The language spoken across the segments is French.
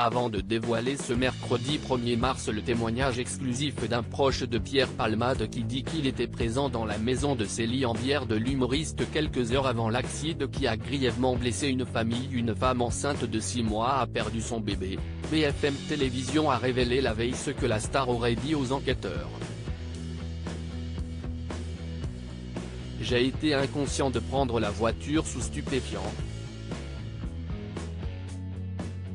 Avant de dévoiler ce mercredi 1er mars le témoignage exclusif d'un proche de Pierre Palmade qui dit qu'il était présent dans la maison de Célie en bière de l'humoriste quelques heures avant l'accident qui a grièvement blessé une famille. Une femme enceinte de 6 mois a perdu son bébé. BFM Télévision a révélé la veille ce que la star aurait dit aux enquêteurs. J'ai été inconscient de prendre la voiture sous stupéfiants.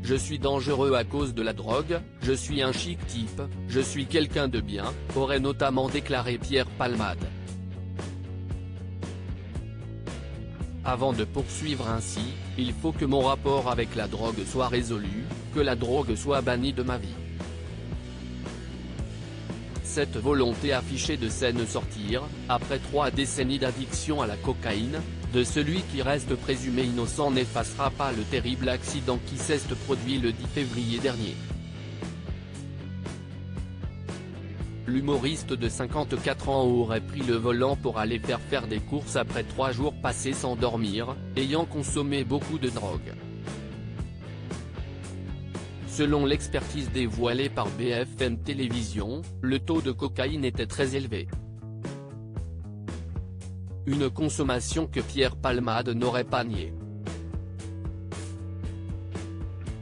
Je suis dangereux à cause de la drogue, je suis un chic type, je suis quelqu'un de bien, aurait notamment déclaré Pierre Palmade. Avant de poursuivre ainsi, il faut que mon rapport avec la drogue soit résolu, que la drogue soit bannie de ma vie. Cette volonté affichée de scène sortir, après 3 décennies d'addiction à la cocaïne, de celui qui reste présumé innocent n'effacera pas le terrible accident qui s'est produit le 10 février dernier. L'humoriste de 54 ans aurait pris le volant pour aller faire des courses après 3 jours passés sans dormir, ayant consommé beaucoup de drogue. Selon l'expertise dévoilée par BFM Télévision, le taux de cocaïne était très élevé. Une consommation que Pierre Palmade n'aurait pas niée.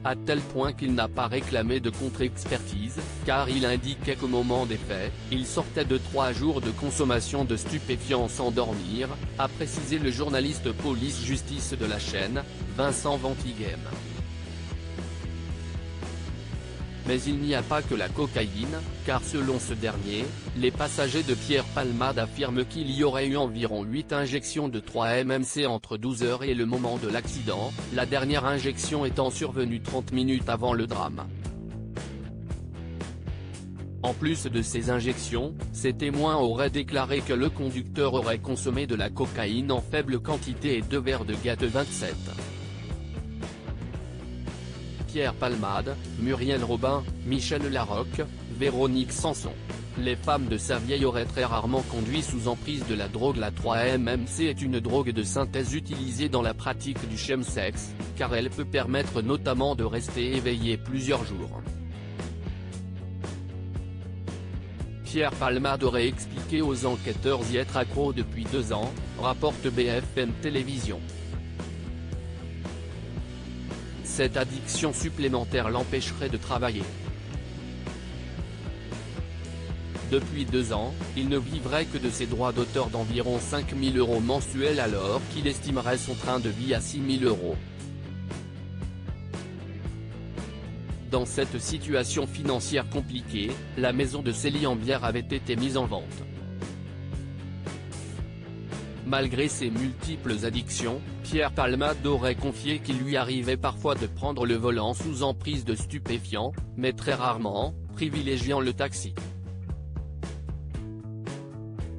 À tel point qu'il n'a pas réclamé de contre-expertise, car il indiquait qu'au moment des faits, il sortait de 3 jours de consommation de stupéfiants sans dormir, a précisé le journaliste police-justice de la chaîne, Vincent Ventighem. Mais il n'y a pas que la cocaïne, car selon ce dernier, les passagers de Pierre Palmade affirment qu'il y aurait eu environ 8 injections de 3 MMC entre 12h et le moment de l'accident, la dernière injection étant survenue 30 minutes avant le drame. En plus de ces injections, ces témoins auraient déclaré que le conducteur aurait consommé de la cocaïne en faible quantité et 2 verres de Gatte 27. Pierre Palmade, Muriel Robin, Michel Larocque, Véronique Sanson. Les femmes de sa vieille auraient très rarement conduit sous emprise de la drogue. La 3-MMC est une drogue de synthèse utilisée dans la pratique du chemsex, car elle peut permettre notamment de rester éveillé plusieurs jours. Pierre Palmade aurait expliqué aux enquêteurs y être accro depuis 2 ans, rapporte BFM Télévision. Cette addiction supplémentaire l'empêcherait de travailler. Depuis 2 ans, il ne vivrait que de ses droits d'auteur d'environ 5 000 € mensuels alors qu'il estimerait son train de vie à 6 000 €. Dans cette situation financière compliquée, la maison de Célie en bière avait été mise en vente. Malgré ses multiples addictions, Pierre Palmade aurait confié qu'il lui arrivait parfois de prendre le volant sous emprise de stupéfiants, mais très rarement, privilégiant le taxi.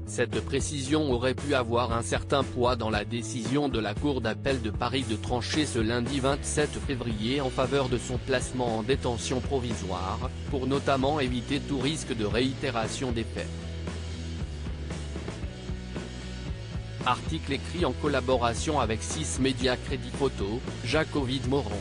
Cette précision aurait pu avoir un certain poids dans la décision de la Cour d'appel de Paris de trancher ce lundi 27 février en faveur de son placement en détention provisoire, pour notamment éviter tout risque de réitération des faits. Article écrit en collaboration avec 6 médias Crédit Photo, Jacques Ovid Moron.